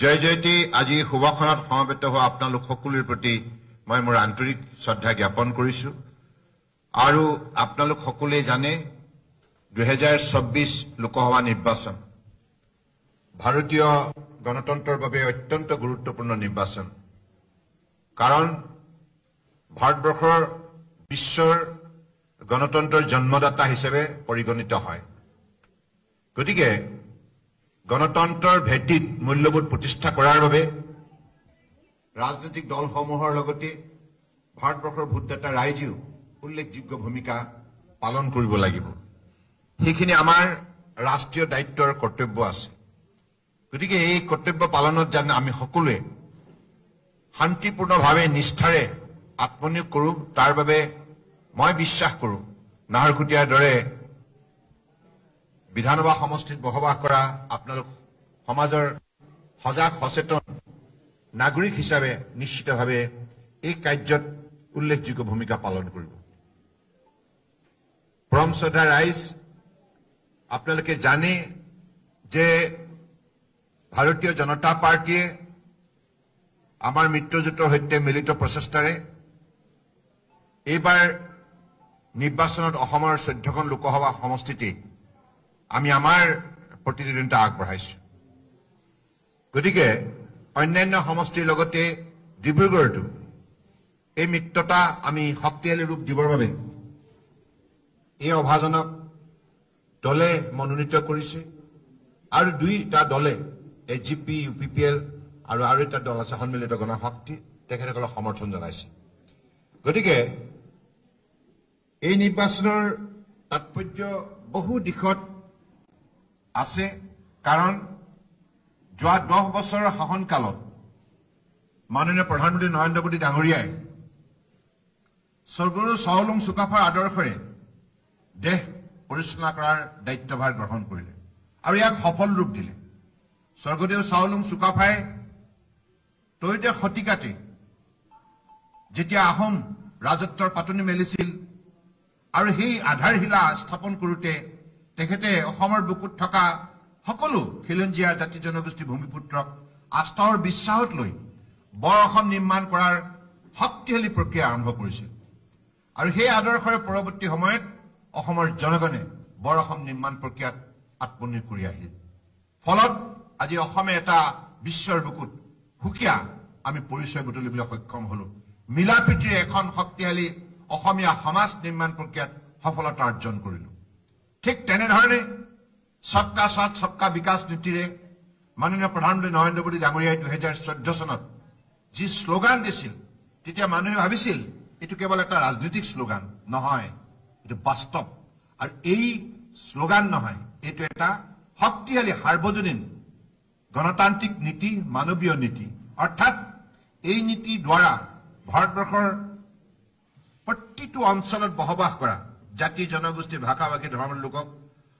জয় জয়তী আজি শুভক্ষণত সমবেত হোৱা আপোনালোক সকলোৰে প্ৰতি মই মোৰ আন্তৰিক শ্ৰদ্ধা জ্ঞাপন কৰিছো আৰু আপোনালোক সকলোৱে জানে 2024 লোকসভা নিৰ্বাচন ভাৰতীয় গণতন্ত্ৰৰ বাবে অত্যন্ত গুৰুত্বপূৰ্ণ নিৰ্বাচন কাৰণ ভাৰতবৰ্ষৰ বিশ্বৰ গণতন্ত্ৰৰ জন্মদাতা হিচাপে পৰিগণিত হয় গতিকে গণতন্ত্ৰৰ ভেটিত মূল্যবোধ প্ৰতিষ্ঠা কৰাৰ বাবে ৰাজনৈতিক দলসমূহৰ লগতে ভাৰতবৰ্ষৰ ভোটদাতা ৰাইজেও উল্লেখযোগ্য ভূমিকা পালন কৰিব লাগিব সেইখিনি আমাৰ ৰাষ্ট্ৰীয় দায়িত্ব আৰু কৰ্তব্য আছে গতিকে এই কৰ্তব্য পালনত যেন আমি সকলোৱে শান্তিপূৰ্ণভাৱে নিষ্ঠাৰে আত্মনিয়োগ কৰোঁ তাৰ বাবে মই বিশ্বাস কৰোঁ নাহৰকটীয়াৰ দৰে বিধানসভা সমষ্টিত বসবাস কৰা আপোনালোক সমাজৰ সজাগ সচেতন নাগৰিক হিচাপে নিশ্চিতভাৱে এই কাৰ্যত উল্লেখযোগ্য ভূমিকা পালন কৰিব পৰম শ্ৰদ্ধা ৰাইজ আপোনালোকে জানে যে ভাৰতীয় জনতা পাৰ্টিয়ে আমাৰ মিত্ৰজোঁটৰ সৈতে মিলিত প্ৰচেষ্টাৰে এইবাৰ নিৰ্বাচনত অসমৰ 14খন লোকসভা সমষ্টিতে আমি আমাৰ প্ৰতিদ্বন্দ্বিতা আগবঢ়াইছো গতিকে অন্যান্য সমষ্টিৰ লগতে ডিব্ৰুগড়তো এই মিত্ৰতা আমি শক্তিশালী ৰূপ দিবৰ বাবে এই অভাজনক দলে মনোনীত কৰিছে আৰু দুইটা দলে এজিপি ইউপিপিএল আৰু এটা দল আছে সন্মিলিত গণশক্তি তেখেতসকলক সমৰ্থন জনাইছে গতিকে এই নিৰ্বাচনৰ তাৎপৰ্য বহু দিশত আছে কাৰণ যোৱা 10 বছৰৰ শাসনকালত মাননীয় প্ৰধানমন্ত্ৰী নৰেন্দ্ৰ মোদী ডাঙৰীয়াই স্বৰ্গদেউ চাওলুং চুকাফাৰ আদৰ্শৰে দেশ পৰিচালনা কৰাৰ দায়িত্বভাৰ গ্ৰহণ কৰিলে আৰু ইয়াক সফল ৰূপ দিলে স্বৰ্গদেউ চাওলুং চুকাফাই তৈতে শতিকাতে যেতিয়া আহোম ৰাজত্বৰ পাতনি মেলিছিল আৰু সেই আধাৰশিলা স্থাপন কৰোঁতে তেখেতে অসমৰ বুকুত থকা সকলো খিলঞ্জীয়া জাতি জনগোষ্ঠী ভূমিপুত্ৰক আস্থা আৰু বিশ্বাসত লৈ বৰ অসম নিৰ্মাণ কৰাৰ শক্তিশালী প্ৰক্ৰিয়া আৰম্ভ কৰিছিল আৰু সেই আদৰ্শৰে পৰৱৰ্তী সময়ত অসমৰ জনগণে বৰ অসম নিৰ্মাণ প্ৰক্ৰিয়াত আত্মনিয়োগ কৰি আহিল ফলত আজি অসমে এটা বিশ্বৰ বুকুত সুকীয়া আমি পৰিচয় বুটলিবলৈ সক্ষম হলো মিলাপ্ৰীতিৰে এখন শক্তিশালী অসমীয়া সমাজ নিৰ্মাণ প্ৰক্ৰিয়াত সফলতা অৰ্জন কৰিলো ঠিক তেনেধৰণে সবকা সাথ সবকা বিকাশ নীতিৰে মাননীয় প্ৰধানমন্ত্ৰী নৰেন্দ্ৰ মোদী ডাঙৰীয়াই 2014 চনত যি শ্লোগান দিছিল তেতিয়া মানুহে ভাবিছিল এটো কেৱল এটা ৰাজনৈতিক শ্লোগান নহয় এটো বাস্তৱ আৰু এই শ্লোগান নহয় এটো এটা শক্তিশালী সাৰ্বজনীন গণতান্ত্ৰিক নীতি মানৱীয় নীতি অৰ্থাৎ এই নীতি দ্বাৰা ভাৰতবৰ্ষৰ প্ৰতিটো অঞ্চলত বসবাস কৰা জাতি জনগোষ্ঠী ভাষা ভাষী ধৰ্মৰ লোকক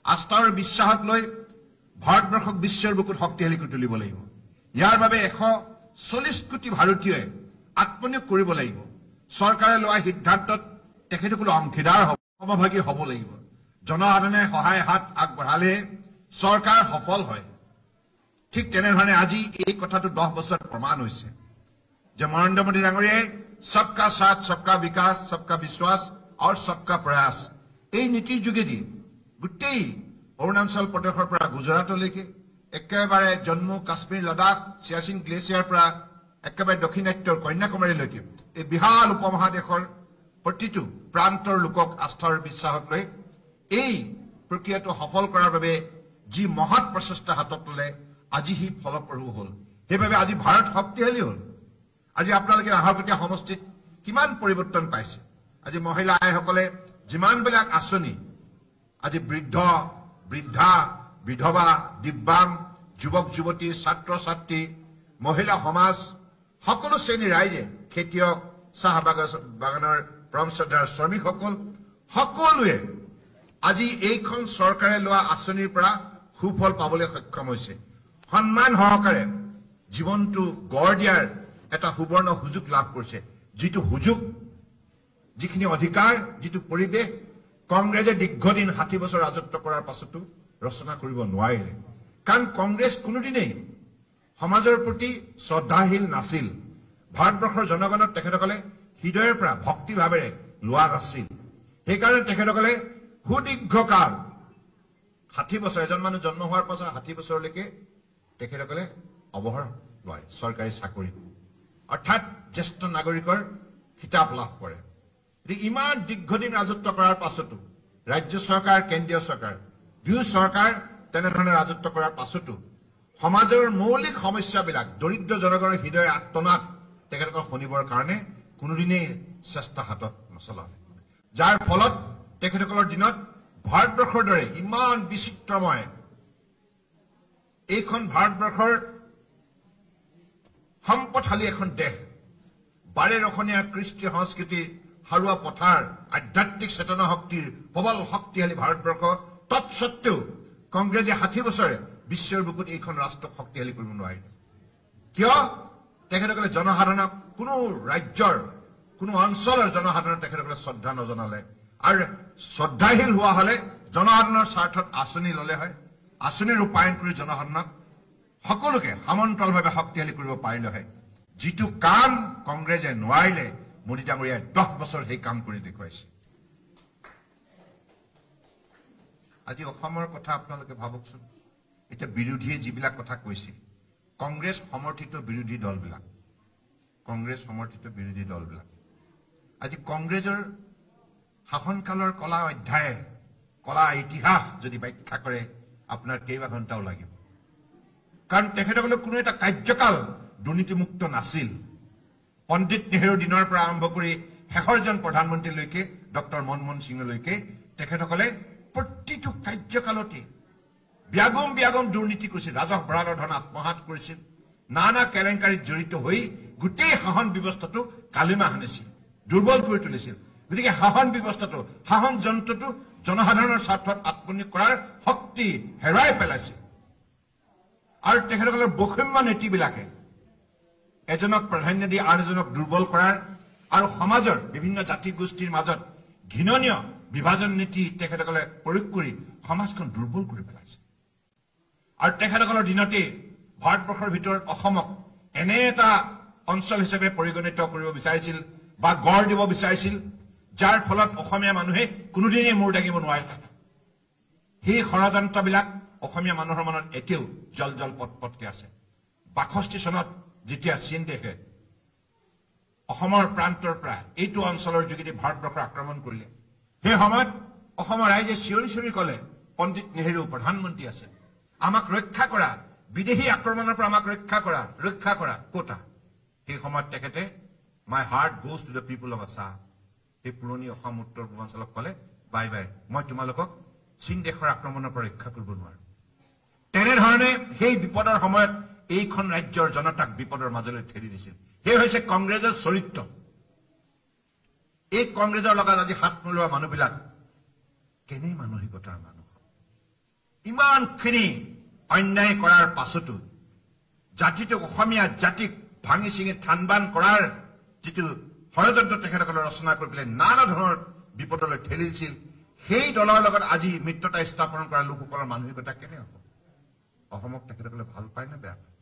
আস্থা আৰু বিশ্বাসত লৈ ভাৰতবৰ্ষক বিশ্বৰ বুকুত শক্তিশালী কৰি তুলিব লাগিব ইয়াৰ বাবে 140 কোটি ভাৰতীয়ই আত্মনিয়োগ কৰিব লাগিব চৰকাৰে লোৱা সিদ্ধান্তত তেখেতসকল অংশীদাৰ হ'ব সমভাগী হ'ব লাগিব জনসাধাৰণে সহায় হাত আগবঢ়ালে চৰকাৰ সফল হয় ঠিক তেনেধৰণে আজি এই কথাটো 10 বছৰ প্ৰমাণ হৈছে যে নৰেন্দ্ৰ মোদী ডাঙৰীয়াই সবকা সাথ সবকা বিকাশ সবকা বিশ্বাস আৰু সবকা প্ৰয়াস এই নীতিৰ যোগেদি গোটেই অৰুণাচল প্ৰদেশৰ পৰা গুজৰাটলৈকে একেবাৰে জম্মু কাশ্মীৰ লাডাখ চিয়াচিন গ্লেচিয়াৰ পৰা একেবাৰে দক্ষিণাত্যৰ কন্যাকুমাৰীলৈকে এই বিশাল উপমহাদেশৰ প্ৰতিটো প্ৰান্তৰ লোকক আস্থা আৰু বিশ্বাসত লৈ এই প্ৰক্ৰিয়াটো সফল কৰাৰ বাবে যি মহৎ প্ৰচেষ্টা হাতত ল'লে আজি হি ফলপ্ৰসূ হ'ল সেইবাবে আজি ভাৰত শক্তিশালী হ'ল আজি আপোনালোকে নাহৰকটীয়া সমষ্টিত কিমান পৰিৱৰ্তন পাইছে আজি মহিলা আইসকলে যিমানবিলাক আঁচনি আজি বৃদ্ধ বৃদ্ধা বিধৱা দিব্যাং যুৱক যুৱতী ছাত্ৰ ছাত্ৰী মহিলা সমাজ সকলো শ্ৰেণীৰ ৰাইজে খেতিয়ক চাহ বাগানৰ পৰম শ্ৰদ্ধাৰ শ্ৰমিকসকল সকলোৱে আজি এইখন চৰকাৰে লোৱা আঁচনিৰ পৰা সুফল পাবলৈ সক্ষম হৈছে সন্মান সহকাৰে জীৱনটো গঢ় দিয়াৰ এটা সুবৰ্ণ সুযোগ লাভ কৰিছে যিটো সুযোগ যিখিনি অধিকাৰ যিটো পৰিৱেশ কংগ্ৰেছে দীৰ্ঘদিন 60 বছৰ ৰাজত্ব কৰাৰ পাছতো ৰচনা কৰিব নোৱাৰিলে কাৰণ কংগ্ৰেছ কোনোদিনেই সমাজৰ প্ৰতি শ্ৰদ্ধাশীল নাছিল ভাৰতবৰ্ষৰ জনগণক তেখেতসকলে হৃদয়ৰ পৰা ভক্তিভাৱেৰে লোৱা নাছিল সেইকাৰণে তেখেতসকলে সুদীৰ্ঘকাল 60 বছৰ এজন মানুহ জন্ম হোৱাৰ পাছত 60 বছৰলৈকে তেখেতসকলে অৱসৰ লয় চৰকাৰী চাকৰি অৰ্থাৎ জ্যেষ্ঠ নাগৰিকৰ খিতাপ লাভ কৰে ইমান দীৰ্ঘদিন ৰাজত্ব কৰাৰ পাছতো ৰাজ্য চৰকাৰ কেন্দ্ৰীয় চৰকাৰ দুয়ো চৰকাৰ তেনেধৰণে ৰাজত্ব কৰাৰ পাছতো সমাজৰ মৌলিক সমস্যাবিলাক দৰিদ্ৰ জনগণৰ হৃদয় আত্মনাদ তেখেতসকল শুনিবৰ কাৰণে কোনোদিনেই চেষ্টা হাতত নচলালে যাৰ ফলত তেখেতসকলৰ দিনত ভাৰতবৰ্ষৰ দৰে ইমান বিচিত্ৰময় এইখন ভাৰতবৰ্ষৰ সম্পদশালী এখন দেশ বাৰে ৰখনীয়া কৃষ্টি সংস্কৃতিৰ হাৰুৱা পথাৰ আধ্যাত্মিক চেতনা শক্তিৰ প্ৰবল শক্তিশালী ভাৰতবৰ্ষ তৎসত্বেও কংগ্ৰেছে 60 বছৰে বিশ্বৰ বুকুত এইখন ৰাষ্ট্ৰক শক্তিশালী কৰিব নোৱাৰিলে কিয় তেখেতসকলে জনসাধাৰণক কোনো ৰাজ্যৰ কোনো অঞ্চলৰ জনসাধাৰণক তেখেতসকলে শ্ৰদ্ধা নজনালে আৰু শ্ৰদ্ধাশীল হোৱা হলে জনসাধাৰণৰ স্বাৰ্থত আঁচনি ললে হয় আঁচনি ৰূপায়ণ কৰি জনসাধাৰণক সকলোকে সমান্তৰালভাৱে শক্তিশালী কৰিব পাৰিলে হয় যিটো কাম কংগ্ৰেছে নোৱাৰিলে মোদী ডাঙৰীয়াই 10 বছৰ সেই কাম কৰি দেখুৱাইছে আজি অসমৰ কথা আপোনালোকে ভাবকচোন এটা বিৰোধীয়ে যিবিলাক কথা কৈছে কংগ্ৰেছ সমৰ্থিত বিৰোধী দলবিলাক আজি কংগ্ৰেছৰ শাসনকালৰ কলা অধ্যায় কলা ইতিহাস যদি ব্যাখ্যা কৰে আপোনাৰ কেইবা ঘণ্টাও লাগিব কাৰণ তেখেতসকলৰ কোনো এটা কাৰ্যকাল দুৰ্নীতিমুক্ত নাছিল পণ্ডিত নেহৰুৰ দিনৰ পৰা আৰম্ভ কৰি শেষৰজন প্ৰধানমন্ত্ৰীলৈকে ডক্টৰ মনমোহন সিংলৈকে তেখেতসকলে প্ৰতিটো কাৰ্যকালতে ব্যাগম দুৰ্নীতি কৰিছিল ৰাজহ ভঁৰালৰ ধন আত্মসাৎ কৰিছিল নানা কেলেংকাৰীত জড়িত হৈ গোটেই শাসন ব্যৱস্থাটো কালিমা সানিছিল দুৰ্বল কৰি তুলিছিল গতিকে শাসন ব্যৱস্থাটো শাসন যন্ত্ৰটো জনসাধাৰণৰ স্বাৰ্থত আত্মনিয়োগ কৰাৰ শক্তি হেৰাই পেলাইছিল আৰু তেখেতসকলৰ বৈষম্য নীতিবিলাকে এজনক প্ৰাধান্য দি আন এজনক দুৰ্বল কৰাৰ আৰু সমাজৰ বিভিন্ন জাতি গোষ্ঠীৰ মাজত ঘৃণনীয় বিভাজন নীতি তেখেতসকলে প্ৰয়োগ কৰি সমাজখন দুৰ্বল কৰি পেলাইছে আৰু তেখেতসকলৰ দিনতে ভাৰতবৰ্ষৰ ভিতৰত অসমক এনে এটা অঞ্চল হিচাপে পৰিগণিত কৰিব বিচাৰিছিল বা গঢ় দিব বিচাৰিছিল যাৰ ফলত অসমীয়া মানুহে কোনোদিনেই মূৰ দাঙিব নোৱাৰে সেই ষড়যন্ত্ৰবিলাক অসমীয়া মানুহৰ মনত এতিয়াও জল পটপটকে আছে 62 চনত যেতিয়া চীন দেশে অসমৰ প্ৰান্তৰ পৰা এইটো অঞ্চলৰ যোগেদি ভাৰতবৰ্ষ আক্ৰমণ কৰিলে সেই সময়ত অসমৰ ৰাইজে চিঞৰি ক'লে পণ্ডিত নেহৰু প্ৰধানমন্ত্ৰী আছে আমাক ৰক্ষা কৰা বিদেশী আক্ৰমণৰ পৰা আমাক ৰক্ষা কৰা কোটা সেই সময়ত তেখেতে my heart goes to the people of Assam এই পুৰণি অসম উত্তৰ পূৰ্বাঞ্চলক ক'লে বাই মই তোমালোকক চীন দেশৰ আক্ৰমণৰ পৰা ৰক্ষা কৰিব নোৱাৰো তেনেধৰণে সেই বিপদৰ সময়ত এইখন ৰাজ্যৰ জনতাক বিপদৰ মাজলৈ ঠেলি দিছিল সেই হৈছে কংগ্ৰেছৰ চৰিত্ৰ এই কংগ্ৰেছৰ লগত আজি হাত মিলোৱা মানুহবিলাক কেনে মানসিকতাৰ মানুহ ইমানখিনি অন্যায় কৰাৰ পাছতো জাতিটোক অসমীয়া জাতিক ভাঙি চিঙি থানবান কৰাৰ যিটো ষড়যন্ত্ৰ তেখেতসকলে ৰচনা কৰি পেলাই নানা ধৰণৰ বিপদলৈ ঠেলি দিছিল সেই দলৰ লগত আজি মিত্ৰতা স্থাপন কৰা লোকসকলৰ মানসিকতা কেনে হ'ব অসমক তেখেতসকলে ভাল পায় নে বেয়া পায়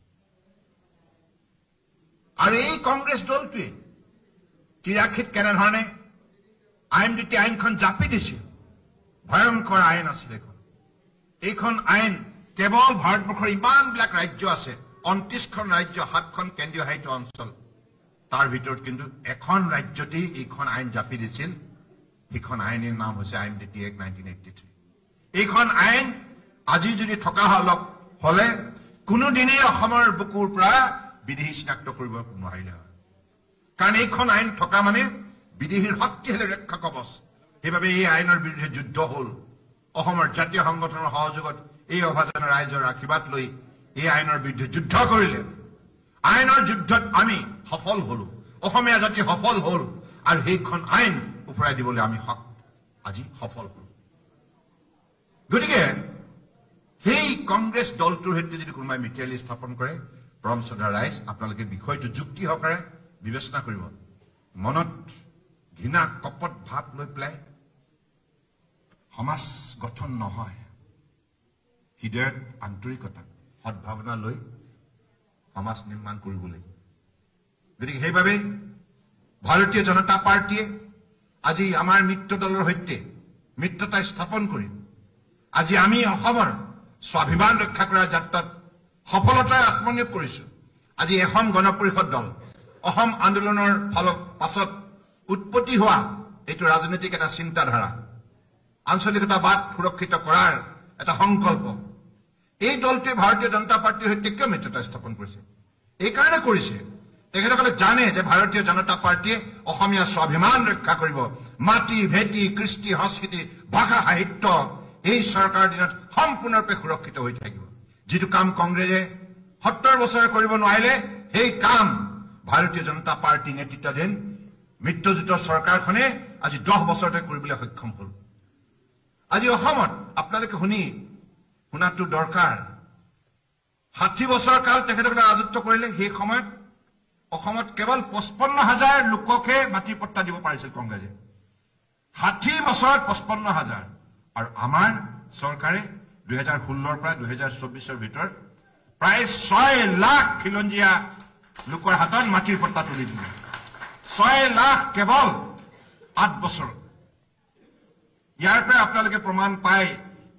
আৰু এই কংগ্ৰেছ দলটোৱে 83 কেনেধৰণে আইননীতি আইনখন জাপি দিছিল ভয়ংকৰ আইন আছিল এইখন আইন কেৱল ভাৰতবৰ্ষৰ ইমানবিলাক ৰাজ্য আছে 29খন ৰাজ্য 7খন কেন্দ্ৰীয় শাসিত অঞ্চল তাৰ ভিতৰত কিন্তু এখন ৰাজ্যতেই এইখন আইন জাপি দিছিল এইখন আইনৰ নাম হৈছে আইননীতি এক্ট 1983 এইখন আইন আজি যদি থকা হলে কোনোদিনেই অসমৰ বুকুৰ পৰা বিদেশী চিনাক্ত কৰিব নোৱাৰিলে হয় কাৰণ এইখন আইন থকা মানে বিদেশীৰ শক্তিশালী ৰক্ষা কবচ সেইবাবে এই আইনৰ বিৰুদ্ধে যুদ্ধ হল অসমৰ জাতীয় সংগঠনৰ সহযোগত এই অভাজনৰ ৰাইজৰ আশীৰ্বাদ লৈ এই আইনৰ বিৰুদ্ধে যুদ্ধ কৰিলে আইনৰ যুদ্ধত আমি সফল হলো অসমীয়া জাতি সফল হল আৰু সেইখন আইন উফৰাই দিবলৈ আমি আজি সফল হল গতিকে সেই কংগ্ৰেছ দলটোৰ সৈতে যদি কোনোবাই মিত্ৰালি স্থাপন কৰে পৰম শ্ৰদ্ধা ৰাইজ আপোনালোকে বিষয়টো যুক্তি সহকাৰে বিবেচনা কৰিব মনত ঘৃণা কপট ভাৱ লৈ পেলাই সমাজ গঠন নহয় হৃদয়ত আন্তৰিকতা সদ্ভাৱনা লৈ সমাজ নিৰ্মাণ কৰিবলৈ। গতিকে সেইবাবে ভাৰতীয় জনতা পাৰ্টীয়ে আজি আমাৰ মিত্ৰ দলৰ সৈতে মিত্ৰতা স্থাপন কৰি আজি আমি অসমৰ স্বাভিমান ৰক্ষা কৰাৰ যাত্ৰাত সফলতাৰে আত্মনিয়োগ কৰিছো। আজি এখন গণ পৰিষদ দল অসম আন্দোলনৰ পাছত উৎপত্তি হোৱা এইটো ৰাজনৈতিক এটা চিন্তাধাৰা, আঞ্চলিকতাবাদ সুৰক্ষিত কৰাৰ এটা সংকল্প, এই দলটোৱে ভাৰতীয় জনতা পাৰ্টীৰ সৈতে কিয় মিত্ৰতা স্থাপন কৰিছে? এইকাৰণে কৰিছে তেখেতসকলে জানে যে ভাৰতীয় জনতা পাৰ্টীয়ে অসমীয়া স্বাভিমান ৰক্ষা কৰিব। মাটি ভেটি কৃষ্টি সংস্কৃতি ভাষা সাহিত্য এই চৰকাৰৰ দিনত সম্পূৰ্ণৰূপে সুৰক্ষিত হৈ থাকিব। যিটো কাম কংগ্ৰেছে 70 বছৰে কৰিব নোৱাৰিলে সেই কাম ভাৰতীয় জনতা পাৰ্টী নেতৃত্বাধীন মিত্ৰজোঁটৰ চৰকাৰখনে আজি 10 বছৰতে কৰিবলৈ সক্ষম হ'ল। আজি অসমত আপোনালোকে শুনাটো দৰকাৰ, 60 বছৰ কাল তেখেতসকলে ৰাজত্ব কৰিলে। সেই সময়ত অসমত কেৱল 55,000 লোককহে মাটিৰ পট্টা দিব পাৰিছিল কংগ্ৰেছে। 60 বছৰত 55,000, আৰু আমাৰ চৰকাৰে 2016 পৰা 2024 ভিতৰত প্ৰায় 6 লাখ খিলঞ্জীয়া লোকৰ হাতত মাটিৰ পট্টা তুলি দিলে। 6 লাখ কেৱল 8 বছৰ। ইয়াৰ পৰা আপোনালোকে প্ৰমাণ পায়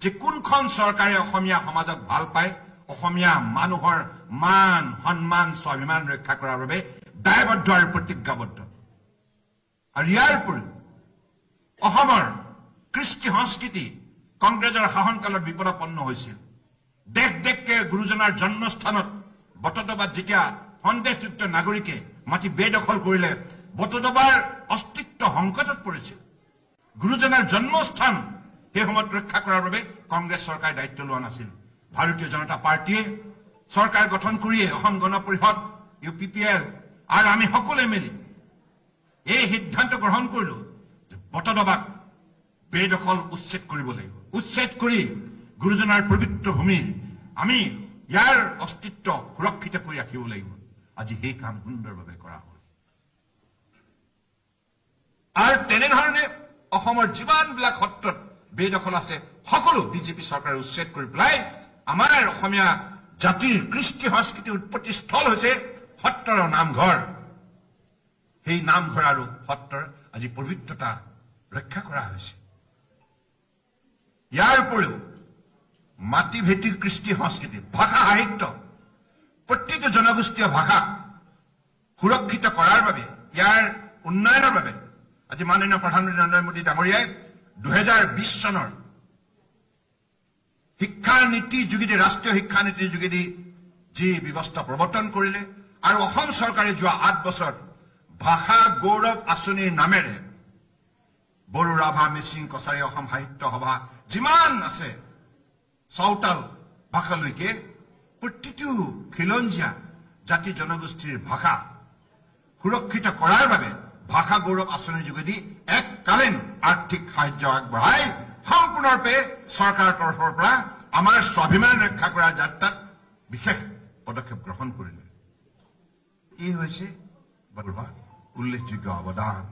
যে কোনখন চৰকাৰে অসমীয়া সমাজক ভাল পায়, অসমীয়া মানুহৰ মান সন্মান স্বাভিমান ৰক্ষা কৰাৰ বাবে দায়বদ্ধ আৰু প্ৰতিজ্ঞাবদ্ধ। আৰু ইয়াৰ উপৰিও অসমৰ কৃষ্টি সংস্কৃতি কংগ্ৰেছৰ শাসনকালত বিপদাপন্ন হৈছিল। দেশ দেশকে গুৰুজনাৰ জন্মস্থানত বটদ্ৰৱাত যেতিয়া সন্দেহযুক্ত নাগৰিকে মাটি বেদখল কৰিলে, বটদ্ৰৱাৰ অস্তিত্ব সংকটত পৰিছিল। গুৰুজনাৰ জন্মস্থান সেই সময়ত ৰক্ষা কৰাৰ বাবে কংগ্ৰেছ চৰকাৰে দায়িত্ব লোৱা নাছিল। ভাৰতীয় জনতা পাৰ্টীয়ে চৰকাৰ গঠন কৰিয়ে অসম গণ পৰিষদ UPPL আৰু আমি সকলোৱে মিলি এই সিদ্ধান্ত গ্ৰহণ কৰিলো যে বটদ্ৰৱাক বেদখল উচ্ছেদ কৰিব লাগিব। উচ্ছেদ কৰি গুৰুজনাৰ পবিত্ৰ ভূমিৰ আমি ইয়াৰ অস্তিত্ব সুৰক্ষিত কৰি ৰাখিব লাগিব। আজি সেই কাম সুন্দৰভাৱে কৰা হ'ল। আৰু তেনেধৰণে অসমৰ যিমানবিলাক সত্ৰত বেদখল আছে সকলো বিজেপি চৰকাৰে উচ্ছেদ কৰি পেলাই আমাৰ অসমীয়া জাতিৰ কৃষ্টি সংস্কৃতি উৎপত্তি স্থল হৈছে সত্ৰৰ নামঘৰ। সেই নামঘৰ আৰু সত্ৰৰ আজি পবিত্ৰতা ৰক্ষা কৰা হৈছে। ইয়াৰ উপৰিও মাটি ভেটি কৃষ্টি সংস্কৃতি ভাষা সাহিত্য প্ৰতিটো জনগোষ্ঠীয় ভাষা সুৰক্ষিত কৰাৰ বাবে, ইয়াৰ উন্নয়নৰ বাবে আজি মাননীয় প্ৰধানমন্ত্ৰী নৰেন্দ্ৰ মোদী ডাঙৰীয়াই 2020 চনৰ শিক্ষা নীতিৰ যোগেদি, ৰাষ্ট্ৰীয় শিক্ষা নীতিৰ যোগেদি যি ব্যৱস্থা প্ৰৱৰ্তন কৰিলে, আৰু অসম চৰকাৰে যোৱা 8 বছৰত ভাষা গৌৰৱ আঁচনিৰ নামেৰে বড়ো, ৰাভা, মিচিং, কছাৰী, অসম সাহিত্য সভা যিমান আছে চাওতাল ভাষালৈকে প্ৰতিটো খিলঞ্জীয়া জাতি জনগোষ্ঠীৰ ভাষা সুৰক্ষিত কৰাৰ বাবে ভাষা গৌৰৱ আঁচনিৰ যোগেদি এককালীন আৰ্থিক সাহায্য আগবঢ়াই সম্পূৰ্ণৰূপে চৰকাৰৰ তৰফৰ পৰা আমাৰ স্বাভিমান ৰক্ষা কৰাৰ যাত্ৰাত বিশেষ পদক্ষেপ গ্ৰহণ কৰিলে। ই হৈছে উল্লেখযোগ্য অৱদান।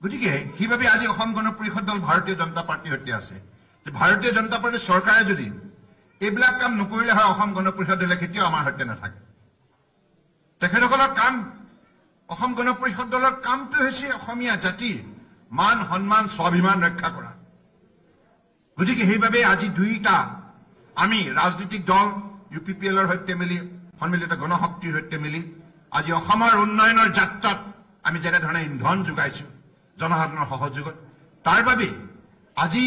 গতিকে সেইবাবে আজি অসম গণ পৰিষদ দল ভাৰতীয় জনতা পাৰ্টীৰ সৈতে আছে। যে ভাৰতীয় জনতা পাৰ্টীৰ চৰকাৰে যদি এইবিলাক কাম নকৰিলে হয়, অসম গণ পৰিষদ দলে কেতিয়াও আমাৰ সৈতে নাথাকে। তেখেতসকলৰ কাম, অসম গণ পৰিষদ দলৰ কামটো হৈছে অসমীয়া জাতিৰ মান সন্মান স্বাভিমান ৰক্ষা কৰা। গতিকে সেইবাবে আজি দুইটা আমি ৰাজনৈতিক দল UPPLৰ সৈতে মিলি, সন্মিলিত গণশক্তিৰ সৈতে মিলি আজি অসমৰ উন্নয়নৰ যাত্ৰাত আমি যেনেধৰণে ইন্ধন যোগাইছো জনসাধাৰণৰ সহযোগত, তাৰ বাবে আজি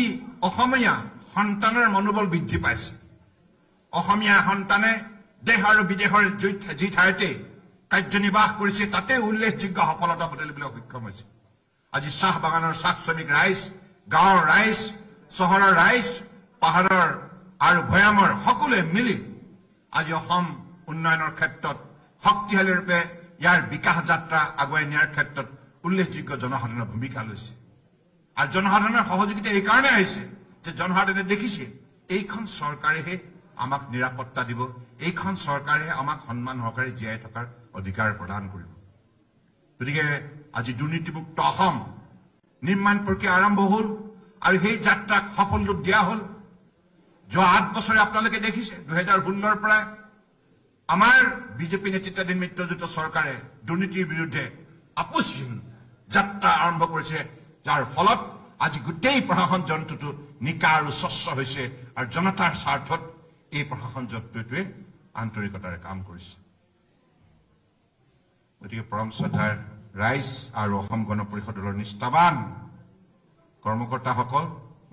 অসমীয়া সন্তানৰ মনোবল বৃদ্ধি পাইছে। অসমীয়া সন্তানে দেশ আৰু বিদেশৰ যি ঠাইতে কাৰ্যনিৰ্বাহ কৰিছে তাতে উল্লেখযোগ্য সফলতা বুটলিবলৈ সক্ষম হৈছে। আজি চাহ বাগানৰ চাহ শ্ৰমিক ৰাইজ, গাঁৱৰ ৰাইজ, চহৰৰ ৰাইজ, পাহাৰৰ আৰু ভৈয়ামৰ সকলোৱে মিলি আজি অসম উন্নয়নৰ ক্ষেত্ৰত শক্তিশালী ৰূপে ইয়াৰ বিকাশ যাত্ৰা আগুৱাই নিয়াৰ ক্ষেত্ৰত উল্লেখযোগ্য জনসাধাৰণৰ ভূমিকা লৈছে। আৰু জনসাধাৰণৰ সহযোগিতা এইকাৰণে আহিছে যে জনসাধাৰণে দেখিছে এইখন চৰকাৰেহে আমাক নিৰাপত্তা দিব, এইখন চৰকাৰেহে আমাক সন্মান সহকাৰে জীয়াই থকাৰ অধিকাৰ প্ৰদান কৰিব। গতিকে আজি দুৰ্নীতিমুক্ত অসম নিৰ্মাণ প্ৰক্ৰিয়া আৰম্ভ হ'ল আৰু সেই যাত্ৰাক সফল ৰূপ দিয়া হ'ল। যোৱা 8 বছৰে আপোনালোকে দেখিছে 2016ৰ পৰা আমাৰ বিজেপি নেতৃত্বাধীন মিত্ৰজোঁট চৰকাৰে দুৰ্নীতিৰ বিৰুদ্ধে আপোচহীন যাত্ৰা আৰম্ভ কৰিছে, যাৰ ফলত আজি গোটেই প্ৰশাসন যন্ত্ৰটো নিকা আৰু স্বচ্ছ হৈছে আৰু জনতাৰ স্বাৰ্থত এই প্ৰশাসন যন্ত্ৰটোৱে আন্তৰিকতাৰে কাম কৰিছে। গতিকে পৰম শ্ৰদ্ধাৰ ৰাইজ আৰু অসম গণ পৰিষদৰ নিষ্ঠাবান কৰ্মকৰ্তাসকল,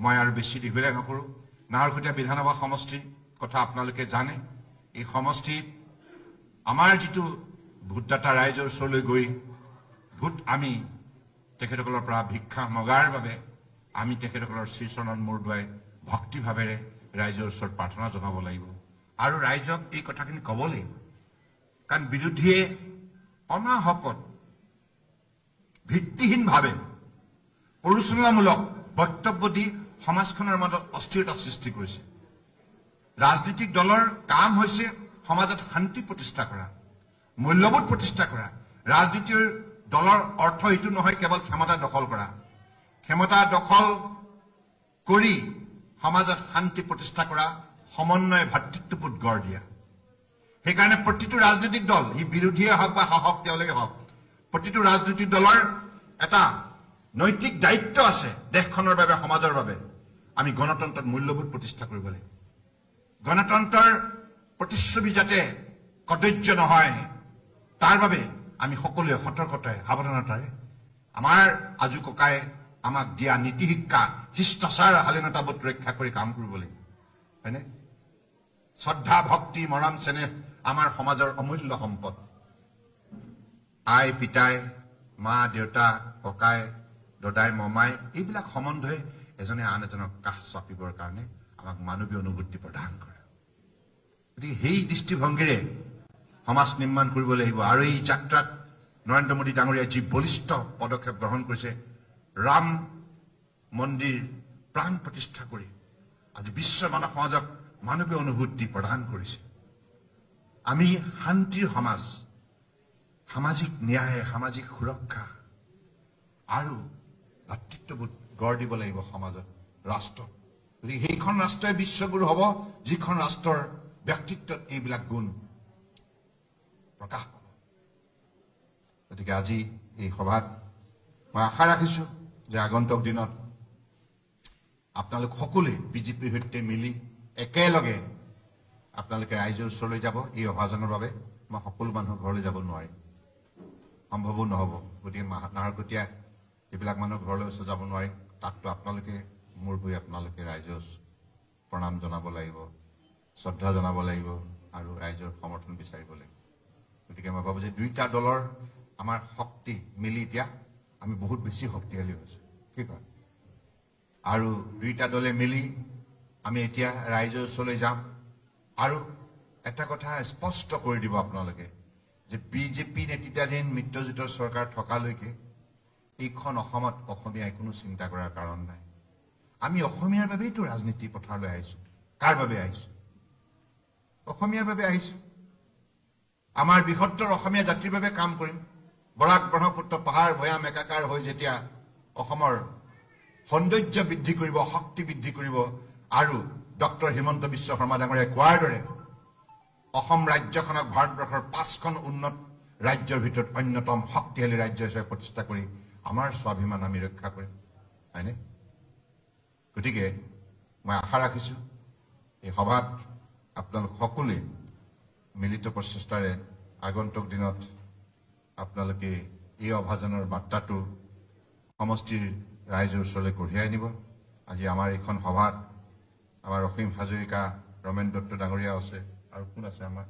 মই আৰু বেছি দীঘলীয়া নকৰোঁ। নাহৰকটীয়া বিধানসভা সমষ্টিৰ কথা আপোনালোকে জানে। এই সমষ্টিত আমাৰ যিটো ভোটদাতা ৰাইজৰ ওচৰলৈ গৈ ভোট আমি তেখেতসকলৰ পৰা ভিক্ষা মগাৰ বাবে আমি তেখেতসকলৰ শ্ৰীচৰণত মূৰ দুৱাই ভক্তিভাৱেৰে ৰাইজৰ ওচৰত প্ৰাৰ্থনা জনাব লাগিব আৰু ৰাইজক এই কথাখিনি ক'ব লাগিব। কাৰণ বিৰোধীয়ে অনাহকত ভিত্তিহীনভাৱে প্ৰৰোচনামূলক বক্তব্য দি সমাজখনৰ মাজত অস্থিৰতা সৃষ্টি কৰিছে। ৰাজনৈতিক দলৰ কাম হৈছে সমাজত শান্তি প্ৰতিষ্ঠা কৰা, মূল্যবোধ প্ৰতিষ্ঠা কৰা। ৰাজনীতিৰ দলৰ অৰ্থ এইটো নহয় কেৱল ক্ষমতা দখল কৰা। ক্ষমতা দখল কৰি সমাজত শান্তি প্ৰতিষ্ঠা কৰা, সমন্বয় ভাতৃত্ববোধ গঢ় দিয়া। সেইকাৰণে প্ৰতিটো ৰাজনৈতিক দল, ই বিৰোধীয়ে হওক বা শাসক তেওঁলোকে হওক, প্ৰতিটো ৰাজনৈতিক দলৰ এটা নৈতিক দায়িত্ব আছে দেশখনৰ বাবে, সমাজৰ বাবে। আমি গণতন্ত্ৰত মূল্যবোধ প্ৰতিষ্ঠা কৰিব লাগিব। গণতন্ত্ৰৰ প্ৰতিচ্ছবি যাতে কদৰ্য নহয়, তাৰ বাবে আমি সকলোৱে সতৰ্কতাৰে সাৱধানতাৰে আমাৰ আজু ককাই আমাক দিয়া নীতি শিক্ষা, শিষ্টাচাৰ, শালীনতাবোধ ৰক্ষা কৰি কাম কৰিব লাগিব, হয়নে? শ্ৰদ্ধা, ভক্তি, মৰম, চেনেহ আমাৰ সমাজৰ অমূল্য সম্পদ। আই পিতাই, মা দেউতা, ককাই দদাই, মমাই, এইবিলাক সম্বন্ধই এজনে আন এজনক কাষ চাপিবৰ কাৰণে আমাক মানৱীয় অনুভূতি প্ৰদান কৰে। গতিকে সেই দৃষ্টিভংগীৰে সমাজ নিৰ্মাণ কৰিব লাগিব। আৰু এই যাত্ৰাত নৰেন্দ্ৰ মোদী ডাঙৰীয়াই যি বলিষ্ঠ পদক্ষেপ গ্ৰহণ কৰিছে, ৰাম মন্দিৰ প্ৰাণ প্ৰতিষ্ঠা কৰি আজি বিশ্বৰ মানৱ সমাজক মানৱীয় অনুভূতি প্ৰদান কৰিছে। আমি শান্তিৰ সমাজ, সামাজিক ন্যায়, সামাজিক সুৰক্ষা আৰু ভাতৃত্ববোধ গঢ় দিব লাগিব সমাজত, ৰাষ্ট্ৰত। গতিকে সেইখন ৰাষ্ট্ৰই বিশ্বগুৰু হ'ব যিখন ৰাষ্ট্ৰৰ ব্যক্তিত্বত এইবিলাক গুণ প্ৰকাশ পাব। গতিকে আজি এই সভাত মই আশা ৰাখিছোঁ যে আগন্তুক দিনত আপোনালোক সকলোৱে বিজেপিৰ সৈতে মিলি একেলগে আপোনালোকে ৰাইজৰ ওচৰলৈ যাব। এই অভাজনৰ বাবে মই সকলো মানুহৰ ঘৰলৈ যাব নোৱাৰিম, সম্ভৱো নহ'ব। গতিকে নাহৰকটীয়া যিবিলাক মানুহৰ ঘৰলৈ ওচৰ যাব নোৱাৰিম, তাততো আপোনালোকে মূৰ গৈ আপোনালোকে ৰাইজৰ প্ৰণাম জনাব লাগিব, শ্ৰদ্ধা জনাব লাগিব আৰু ৰাইজৰ সমৰ্থন বিচাৰিব লাগিব। গতিকে মই ভাবোঁ যে দুইটা দলৰ আমাৰ শক্তি মিলি এতিয়া আমি বহুত বেছি শক্তিশালী হৈছোঁ, কি কয়? আৰু দুইটা দলে মিলি আমি এতিয়া ৰাইজৰ ওচৰলৈ যাম আৰু এটা কথা স্পষ্ট কৰি দিব আপোনালোকে যে বিজেপি নেতৃত্বাধীন মিত্ৰজোঁটৰ চৰকাৰ থকালৈকে এইখন অসমত অসমীয়াই কোনো চিন্তা কৰাৰ কাৰণ নাই। আমি অসমীয়াৰ বাবেইতো ৰাজনীতি পথাৰলৈ আহিছোঁ। কাৰ বাবে আহিছোঁ? অসমীয়াৰ বাবে আহিছোঁ। আমাৰ বৃহত্তৰ অসমীয়া জাতিৰ বাবে কাম কৰিম। বৰাক ব্ৰহ্মপুত্ৰ পাহাৰ ভৈয়াম একাকাৰ হৈ যেতিয়া অসমৰ সৌন্দৰ্য বৃদ্ধি কৰিব, শক্তি বৃদ্ধি কৰিব আৰু ডক্টৰ হিমন্ত বিশ্ব শৰ্মা ডাঙৰীয়াই কোৱাৰ দৰে অসম ৰাজ্যখনক ভাৰতবৰ্ষৰ 5খন উন্নত ৰাজ্যৰ ভিতৰত অন্যতম শক্তিশালী ৰাজ্য হিচাপে প্ৰতিষ্ঠা কৰি আমাৰ স্বাভিমান আমি ৰক্ষা কৰিম, হয়নে? গতিকে মই আশা ৰাখিছোঁ এই সভাত আপোনালোক সকলোৱে মিলিত প্ৰচেষ্টাৰে আগন্তুক দিনত আপোনালোকে এই অভাজনৰ বাৰ্তাটো সমষ্টিৰ ৰাইজৰ ওচৰলৈ কঢ়িয়াই নিব। আজি আমাৰ এইখন সভাত আমাৰ অসীম হাজৰিকা, ৰমেন দত্ত ডাঙৰীয়া আছে আৰু কোন আছে আমাৰ